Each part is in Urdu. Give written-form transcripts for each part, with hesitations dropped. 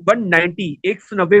190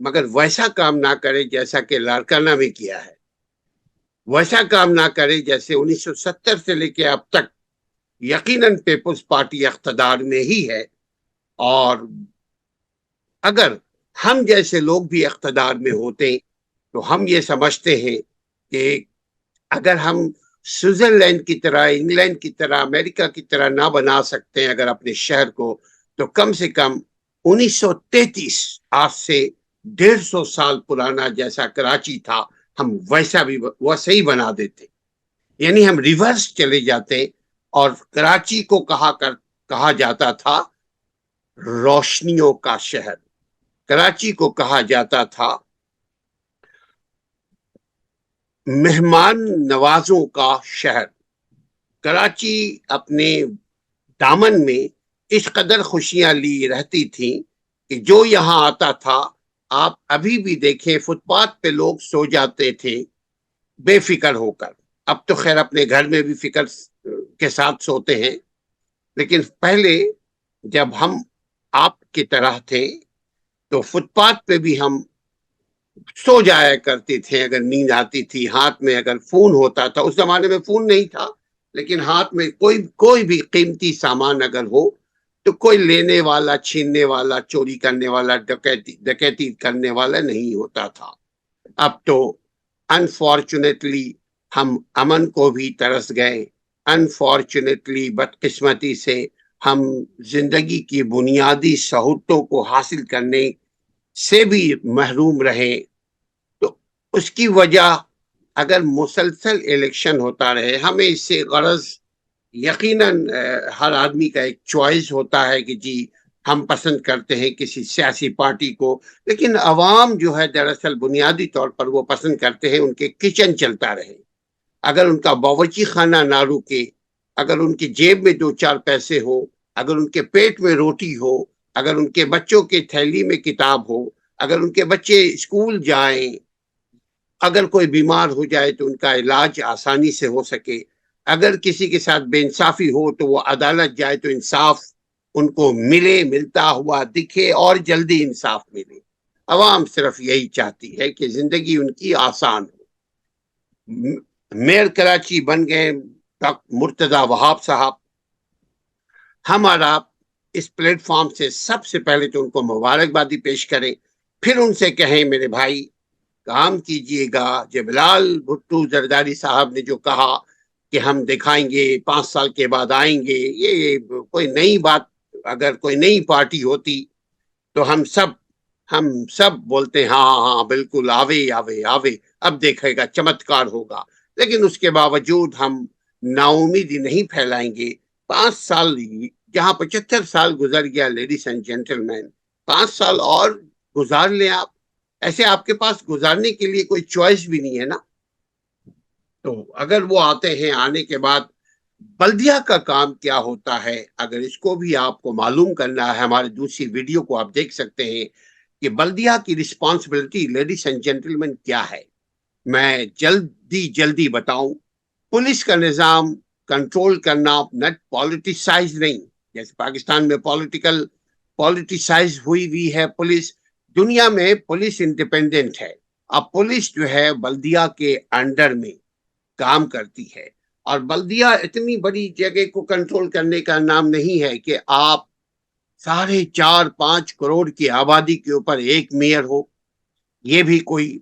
مگر ویسا کام نہ کرے جیسا کہ لاڑکانہ میں کیا ہے، ویسا کام نہ کرے جیسے 1970 سے لے کے اب تک یقیناً پیپلز پارٹی اقتدار میں ہی ہے۔ اور اگر ہم جیسے لوگ بھی اقتدار میں ہوتے تو ہم یہ سمجھتے ہیں کہ اگر ہم سوئٹزرلینڈ کی طرح، انگلینڈ کی طرح، امریکہ کی طرح نہ بنا سکتے ہیں اگر اپنے شہر کو، تو کم سے کم 1933 آج سے 150 سال پرانا جیسا کراچی تھا ہم ویسا ہی بنا دیتے، یعنی ہم ریورس چلے جاتے اور کراچی کو کہا جاتا تھا روشنیوں کا شہر، کراچی کو کہا جاتا تھا مہمان نوازوں کا شہر۔ کراچی اپنے دامن میں اس قدر خوشیاں لی رہتی تھی کہ جو یہاں آتا تھا، آپ ابھی بھی دیکھیں فٹ پاتھ پہ لوگ سو جاتے تھے بے فکر ہو کر۔ اب تو خیر اپنے گھر میں بھی فکر کے ساتھ سوتے ہیں، لیکن پہلے جب ہم آپ کی طرح تھے تو فٹ پاتھ پہ بھی ہم سو جایا کرتے تھے اگر نیند آتی تھی۔ ہاتھ میں اگر فون ہوتا تھا، اس زمانے میں فون نہیں تھا، لیکن ہاتھ میں کوئی بھی قیمتی سامان اگر ہو تو کوئی لینے والا، چھیننے والا، چوری کرنے والا، ڈکیتی کرنے والا نہیں ہوتا تھا۔ اب تو انفارچونیٹلی ہم امن کو بھی ترس گئے، انفارچونیٹلی بدقسمتی سے ہم زندگی کی بنیادی سہولتوں کو حاصل کرنے سے بھی محروم رہے۔ تو اس کی وجہ اگر مسلسل الیکشن ہوتا رہے، ہمیں اس سے غرض یقیناً ہر آدمی کا ایک چوائس ہوتا ہے کہ جی ہم پسند کرتے ہیں کسی سیاسی پارٹی کو، لیکن عوام جو ہے دراصل بنیادی طور پر وہ پسند کرتے ہیں ان کے کچن چلتا رہے، اگر ان کا باورچی خانہ نہ رکے، اگر ان کی جیب میں دو چار پیسے ہو، اگر ان کے پیٹ میں روٹی ہو، اگر ان کے بچوں کے تھیلی میں کتاب ہو، اگر ان کے بچے اسکول جائیں، اگر کوئی بیمار ہو جائے تو ان کا علاج آسانی سے ہو سکے، اگر کسی کے ساتھ بے انصافی ہو تو وہ عدالت جائے تو انصاف ان کو ملے، ملتا ہوا دکھے اور جلدی انصاف ملے۔ عوام صرف یہی چاہتی ہے کہ زندگی ان کی آسان ہو۔ میئر کراچی بن گئے مرتضی وہاب صاحب۔ ہمارا اس پلیٹ فارم سے سب سے پہلے تو ان کو مبارکبادی پیش کریں، پھر ان سے کہیں میرے بھائی کام کیجئے گا۔ جبلال بھٹو زرداری صاحب نے جو کہا کہ ہم دکھائیں گے 5 سال کے بعد آئیں گے، یہ کوئی نئی بات، اگر کوئی نئی پارٹی ہوتی تو ہم سب بولتے ہاں ہاں بالکل آوے آوے آوے، اب دیکھے گا چمتکار ہوگا، لیکن اس کے باوجود ہم نا امیدی نہیں پھیلائیں گے۔ 5 سال جہاں 75 سال گزر گیا لیڈیز اینڈ جینٹل مین، 5 سال اور گزار لیں آپ، ایسے آپ کے پاس گزارنے کے لیے کوئی چوائس بھی نہیں ہے نا۔ تو اگر وہ آتے ہیں، آنے کے بعد بلدیہ کا کام کیا ہوتا ہے، اگر اس کو بھی آپ کو معلوم کرنا ہے، ہماری دوسری ویڈیو کو آپ دیکھ سکتے ہیں کہ بلدیہ کی رسپانسبلٹی لیڈیز اینڈ جینٹلمین کیا ہے۔ میں جلدی بتاؤں، پولیس کا نظام کنٹرول کرنا نٹ پولیٹیسائز نہیں، جیسے پاکستان میں پولیٹیسائز ہوئی ہے پولیس، دنیا میں پولیس انڈیپینڈنٹ ہے۔ اب پولیس جو ہے بلدیہ کے انڈر میں کام کرتی ہے، اور بلدیہ اتنی بڑی جگہ کو کنٹرول کرنے کا نام نہیں ہے کہ آپ 4.5-5 کروڑ کی آبادی کے اوپر ایک میئر ہو، یہ بھی کوئی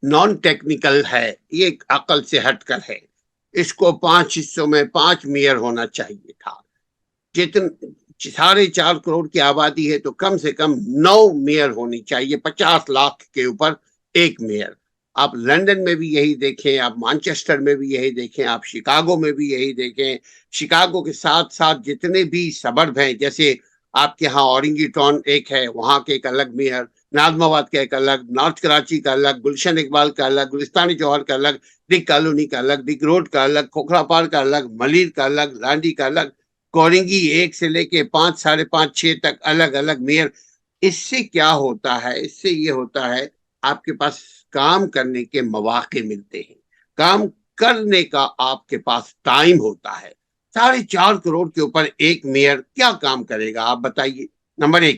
نان ٹیکنیکل ہے، یہ عقل سے ہٹ کر ہے۔ اس کو 5 حصوں میں 5 میئر ہونا چاہیے تھا۔ 4.5 کروڑ کی آبادی ہے تو کم سے کم 9 میئر ہونی چاہیے، 50 لاکھ کے اوپر ایک میئر۔ آپ لندن میں بھی یہی دیکھیں، آپ مانچسٹر میں بھی یہی دیکھیں، آپ شکاگو میں بھی یہی دیکھیں۔ شکاگو کے ساتھ ساتھ جتنے بھی سبرب ہیں، جیسے آپ کے ہاں اورنگی ٹون ایک ہے، وہاں کے ایک الگ میئر، نازم آباد کا ایک الگ، نارتھ کراچی کا الگ، گلشن اقبال کا الگ، گلستانی جوہر کا الگ، ڈگ کالونی کا الگ، ڈگ روڈ کا الگ، کھوکھرا پار کا الگ، ملیر کا الگ، لانڈی کا الگ، کورنگی 1 سے لے کے 5، 5.5، 6 تک الگ الگ میئر۔ اس سے کیا ہوتا ہے؟ اس سے یہ ہوتا ہے آپ کے پاس کام کرنے کے مواقع ملتے ہیں، کام کرنے کا آپ کے پاس ٹائم ہوتا ہے۔ 4.5 کروڑ کے اوپر ایک میئر کیا کام کرے گا آپ بتائیے؟ نمبر 1،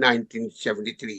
1973,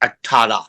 18,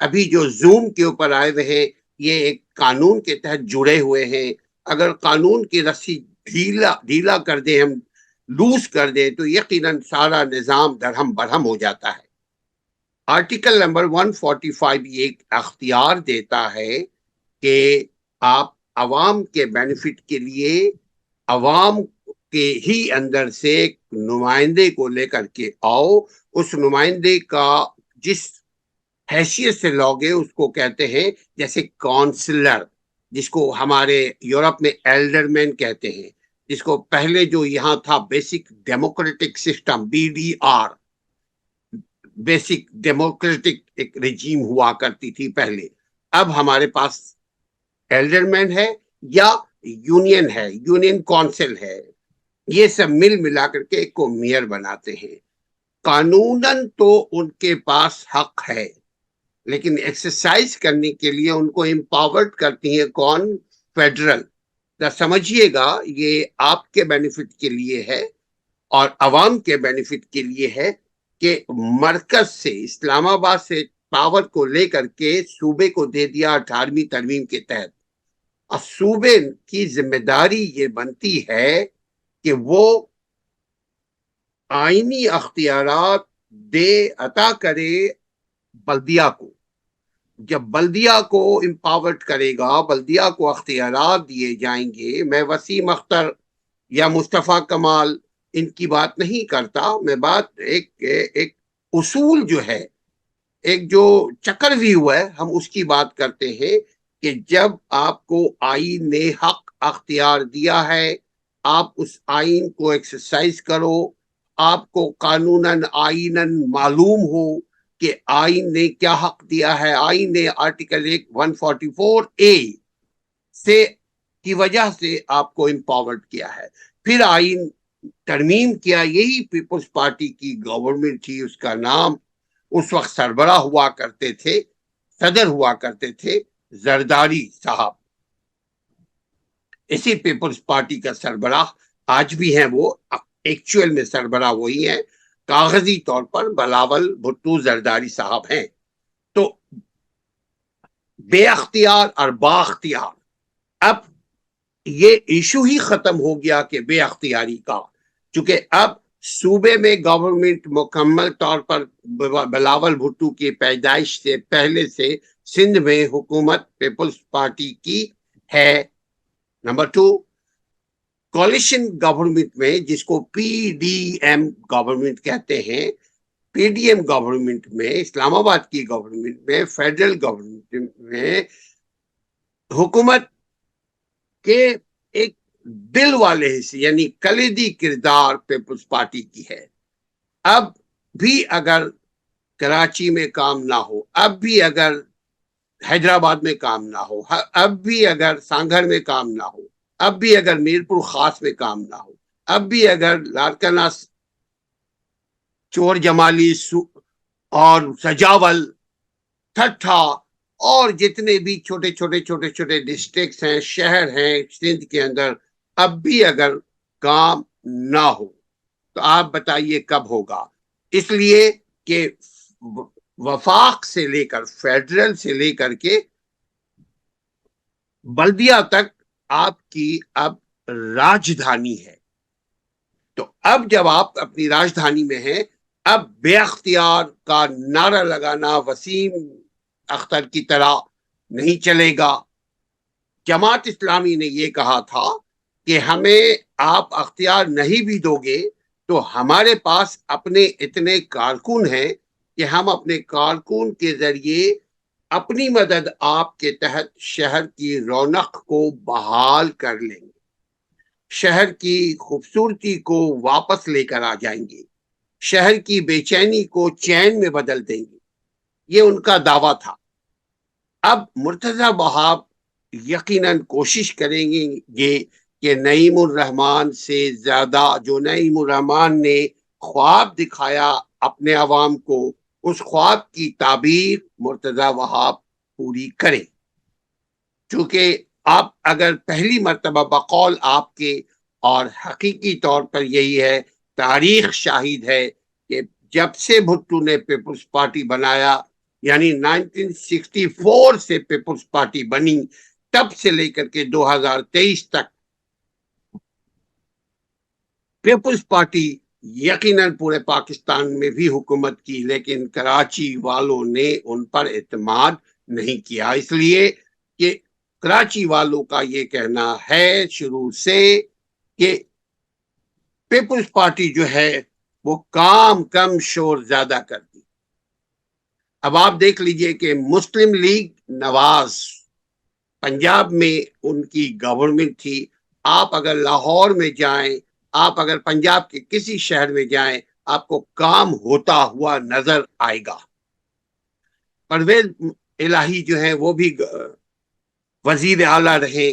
ابھی جو زوم کے اوپر آئے ہوئے ہیں یہ ایک قانون کے تحت جڑے ہوئے ہیں. اگر قانون کی رسی ڈھیلا کر دیں، ہم لوز کر دیں، تو یقیناً سارا نظام درہم برہم ہو جاتا ہے. آرٹیکل نمبر 145 یہ اختیار دیتا ہے کہ آپ عوام کے بینیفٹ کے لیے عوام کے ہی اندر سے ایک نمائندے کو لے کر کے آؤ. اس نمائندے کا جس حیثیت سے لوگے اس کو کہتے ہیں جیسے کونسلر، جس کو ہمارے یورپ میں ایلڈرمین کہتے ہیں، جس کو پہلے جو یہاں تھا basic democratic system BDR، basic democratic ایک رجیم ہوا کرتی تھی پہلے. اب ہمارے پاس ایلڈرمین ہے یا یونین ہے، یونین کونسل ہے. یہ سب مل ملا کر کے ایک کو میئر بناتے ہیں. قانوناً تو ان کے پاس حق ہے، لیکن ایکسرسائز کرنے کے لیے ان کو امپاورڈ کرتی ہیں کون؟ فیڈرل. سمجھیے گا یہ آپ کے بینیفٹ کے لیے ہے اور عوام کے بینیفٹ کے لیے ہے کہ مرکز سے، اسلام آباد سے پاور کو لے کر کے صوبے کو دے دیا 18ویں ترمیم کے تحت. اور صوبے کی ذمہ داری یہ بنتی ہے کہ وہ آئینی اختیارات عطا کرے بلدیہ کو. جب بلدیہ کو امپاورڈ کرے گا، بلدیہ کو اختیارات دیے جائیں گے. میں وسیم اختر یا مصطفیٰ کمال ان کی بات نہیں کرتا، میں بات ایک اصول جو ہے، ایک جو چکر ویو ہے، ہم اس کی بات کرتے ہیں کہ جب آپ کو آئین نے حق اختیار دیا ہے، آپ اس آئین کو ایکسرسائز کرو. آپ کو قانوناً آئیناً معلوم ہو کہ آئین نے کیا حق دیا ہے. آئین نے آرٹیکل 144A سے کی وجہ سے آپ کو امپاورڈ کیا ہے. پھر آئین ترمیم کیا، یہی پیپلز پارٹی کی گورنمنٹ تھی. اس کا نام اس وقت سربراہ ہوا کرتے تھے، صدر ہوا کرتے تھے زرداری صاحب. اسی پیپلز پارٹی کا سربراہ آج بھی ہیں، وہ ایکچوئل میں سربراہ وہی ہیں، کاغذی طور پر بلاول بھٹو زرداری صاحب ہیں. تو بے اختیار اور با اختیار، اب یہ ایشو ہی ختم ہو گیا کہ بے اختیاری کا، چونکہ اب صوبے میں گورنمنٹ مکمل طور پر بلاول بھٹو کی پیدائش سے پہلے سے سندھ میں حکومت پیپلز پارٹی کی ہے. نمبر 2، کولیشن گورنمنٹ میں، جس کو PDM گورنمنٹ کہتے ہیں، PDM گورنمنٹ میں، اسلام آباد کی گورنمنٹ میں، فیڈرل گورنمنٹ میں حکومت کے ایک دل والے حصے یعنی کلیدی کردار پیپلز پارٹی کی ہے. اب بھی اگر کراچی میں کام نہ ہو، اب بھی اگر حیدرآباد میں کام نہ ہو، اب بھی اگر سانگھر میں کام نہ ہو، اب بھی اگر میرپور خاص میں کام نہ ہو، اب بھی اگر لارکانہ، چور جمالی اور سجاول، ٹھٹھا اور جتنے بھی چھوٹے چھوٹے ڈسٹرکٹس ہیں، شہر ہیں سندھ کے اندر، اب بھی اگر کام نہ ہو تو آپ بتائیے کب ہوگا؟ اس لیے کہ وفاق سے لے کر، فیڈرل سے لے کر کے بلدیہ تک آپ کی اب راجدھانی ہے. تو اب جب آپ اپنی راجدھانی میں ہیں، اب بے اختیار کا نعرہ لگانا وسیم اختر کی طرح نہیں چلے گا. جماعت اسلامی نے یہ کہا تھا کہ ہمیں آپ اختیار نہیں بھی دو گے تو ہمارے پاس اپنے اتنے کارکن ہیں کہ ہم اپنے کارکن کے ذریعے اپنی مدد آپ کے تحت شہر کی رونق کو بحال کر لیں گے، شہر کی خوبصورتی کو واپس لے کر آ جائیں گے، شہر کی بے چینی کو چین میں بدل دیں گے. یہ ان کا دعویٰ تھا. اب مرتضی بہاب یقیناً کوشش کریں گے کہ نعیم الرحمن سے زیادہ، جو نعیم الرحمن نے خواب دکھایا اپنے عوام کو، اس خواب کی تعبیر مرتضی بہاب پوری کریں. چونکہ آپ اگر پہلی مرتبہ بقول آپ کے، اور حقیقی طور پر یہی ہے، تاریخ شاہد ہے کہ جب سے بھٹو نے پیپلز پارٹی بنایا یعنی 1964 سے پیپلز پارٹی بنی، تب سے لے کر کے 2023 تک پیپلز پارٹی یقیناً پورے پاکستان میں بھی حکومت کی، لیکن کراچی والوں نے ان پر اعتماد نہیں کیا، اس لیے کہ کراچی والوں کا یہ کہنا ہے شروع سے کہ پیپلز پارٹی جو ہے وہ کام کم شور زیادہ کرتی۔ اب آپ دیکھ لیجئے کہ مسلم لیگ نواز پنجاب میں ان کی گورنمنٹ تھی، آپ اگر لاہور میں جائیں، آپ اگر پنجاب کے کسی شہر میں جائیں، آپ کو کام ہوتا ہوا نظر آئے گا۔ پرویز الہی جو ہے وہ بھی وزیر اعلیٰ رہے،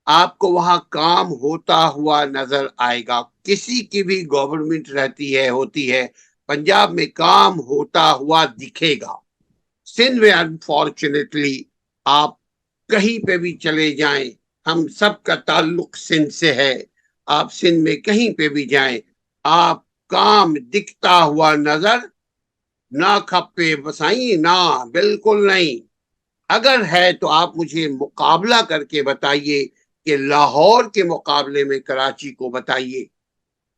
آپ کو وہاں کام ہوتا ہوا نظر آئے گا۔ کسی کی بھی گورنمنٹ رہتی ہے ہوتی ہے، پنجاب میں کام ہوتا ہوا دکھے گا۔ سندھ میں انفارچونیٹلی آپ کہیں پہ بھی چلے جائیں، ہم سب کا تعلق سندھ سے ہے، آپ سندھ میں کہیں پہ بھی جائیں، آپ کام دکھتا ہوا نظر نہ کھپے بسائی، نہ بالکل نہیں۔ اگر ہے تو آپ مجھے مقابلہ کر کے بتائیے کہ لاہور کے مقابلے میں کراچی کو بتائیے،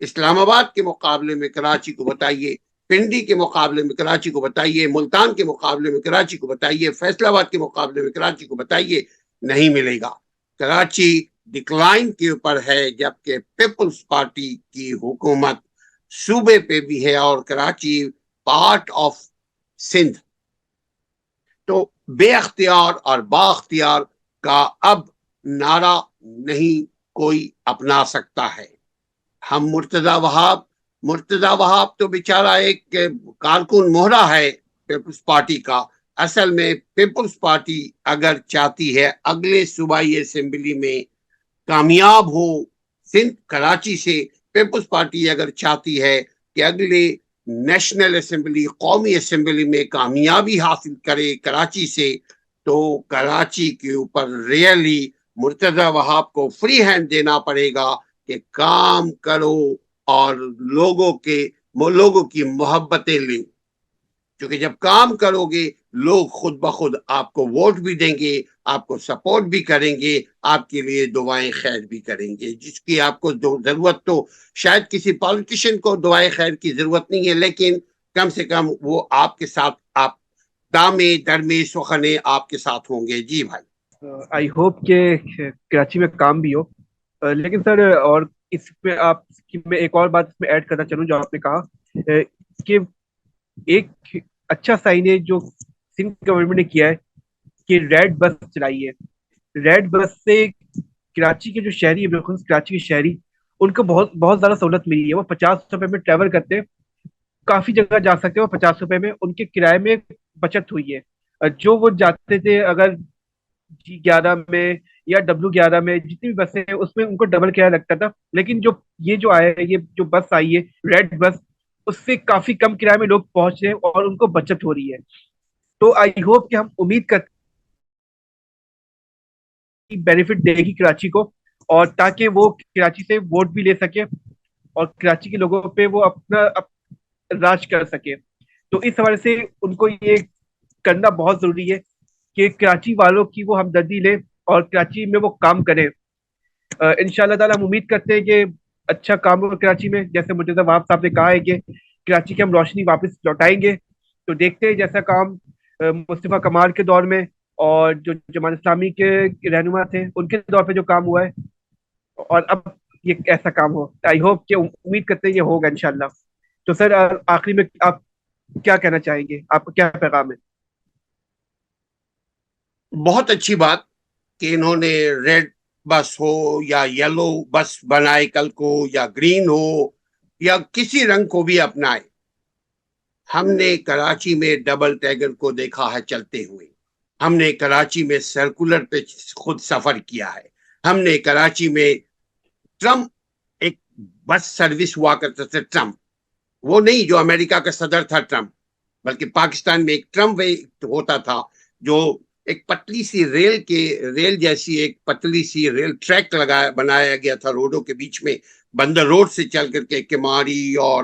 اسلام آباد کے مقابلے میں کراچی کو بتائیے، پنڈی کے مقابلے میں کراچی کو بتائیے، ملتان کے مقابلے میں کراچی کو بتائیے، فیصل آباد کے مقابلے میں کراچی کو بتائیے، نہیں ملے گا۔ کراچی ڈکلائن کے اوپر ہے، جبکہ پیپلز پارٹی کی حکومت صوبے پہ بھی ہے اور کراچی پارٹ آف سندھ۔ تو بے اختیار اور با اختیار کا اب نعرہ نہیں کوئی اپنا سکتا ہے۔ ہم مرتضی وہاب تو بیچارہ ایک کارکن مہرا ہے پیپلز پارٹی کا۔ اصل میں پیپلز پارٹی اگر چاہتی ہے اگلے صوبائی اسمبلی میں کامیاب ہو سندھ کراچی سے، پیپلز پارٹی اگر چاہتی ہے کہ اگلے نیشنل اسمبلی قومی اسمبلی میں کامیابی حاصل کرے کراچی سے، تو کراچی کے اوپر ریئلی مرتضی وہاب کو فری ہینڈ دینا پڑے گا کہ کام کرو اور لوگوں کی محبتیں لیں، کیونکہ جب کام کرو گے لوگ خود بخود آپ کو ووٹ بھی دیں گے، آپ کو سپورٹ بھی کریں گے، آپ کے لیے دعائیں خیر بھی کریں گے، جس کی آپ کو ضرورت تو شاید کسی پالیٹیشین کو دعائیں خیر کی ضرورت نہیں ہے، لیکن کم سے کم وہ آپ کے ساتھ، آپ دامے درمے سخنے آپ کے ساتھ ہوں گے۔ جی بھائی، آئی ہوپ کہ کراچی میں کام بھی ہو، لیکن سر اور اس میں آپ کی میں ایک اور بات اس میں ایڈ کرنا چاہوں جو آپ نے کہا کہ ایک اچھا سائن ہے جو سندھ گورنمنٹ نے کیا ہے کہ ریڈ بس چلائی ہے۔ ریڈ بس سے کراچی کے جو شہری ہے، بالکل کراچی کے شہری، ان کو بہت بہت زیادہ سہولت ملی ہے۔ وہ 50 روپے میں ٹریول کرتے ہیں، کافی جگہ جا سکتے ہیں، وہ 50 روپے میں ان کے کرائے میں بچت ہوئی ہے۔ جو وہ جاتے تھے اگر G11 میں یا W11 میں، جتنی بھی بسیں ہیں اس میں ان کو ڈبل کرایہ لگتا تھا، لیکن جو یہ جو آیا ہے، یہ جو بس آئی ہے ریڈ بس، اس سے کافی کم کرائے میں لوگ پہنچ رہے ہیں اور ان کو بچت ہو رہی ہے۔ تو آئی ہوپ کہ ہم امید کرتے ہیں بینیفٹ دے گی کراچی کو، اور تاکہ وہ کراچی سے ووٹ بھی لے سکے اور کراچی کے لوگوں پہ وہ اپنا راج کر سکے۔ تو اس حوالے سے ان کو یہ کرنا بہت ضروری ہے کہ کراچی والوں کی وہ ہمدردی لے اور کراچی میں وہ کام کریں۔ ان شاء اللہ تعالیٰ ہم امید کرتے ہیں کہ اچھا کام ہو کراچی میں، جیسے مرتضی وہاب صاحب نے کہا ہے کہ کراچی کی ہم روشنی واپس لوٹائیں گے۔ تو دیکھتے ہیں جیسا کام مصطفیٰ کمال کے دور میں اور جو جماعت اسلامی کے رہنما تھے ان کے دور پہ جو کام ہوا ہے، اور اب یہ ایسا کام ہو۔ آئی ہوپ کہ امید کرتے ہیں یہ ہوگا انشاءاللہ۔ تو سر آخری میں آپ کیا کہنا چاہیں گے؟ آپ کا کیا پیغام ہے؟ بہت اچھی بات کہ انہوں نے ریڈ بس ہو یا یلو بس بنائے کل کو، یا گرین ہو یا کسی رنگ کو بھی اپنائے۔ ہم نے کراچی میں ڈبل ٹیگر کو دیکھا ہے چلتے ہوئے، ہم نے کراچی میں سرکولر پہ خود سفر کیا ہے، ہم نے کراچی میں ٹرم ایک بس سروس ہوا کرتا تھا، ٹرم وہ نہیں جو امریکہ کا صدر تھا ٹرمپ، بلکہ پاکستان میں ایک ٹرم وے ہوتا تھا، جو ایک پتلی سی ریل جیسی ایک پتلی سی ریل ٹریک بنایا گیا تھا روڈوں کے بیچ میں، بندر روڈ سے چل کر کے کماری اور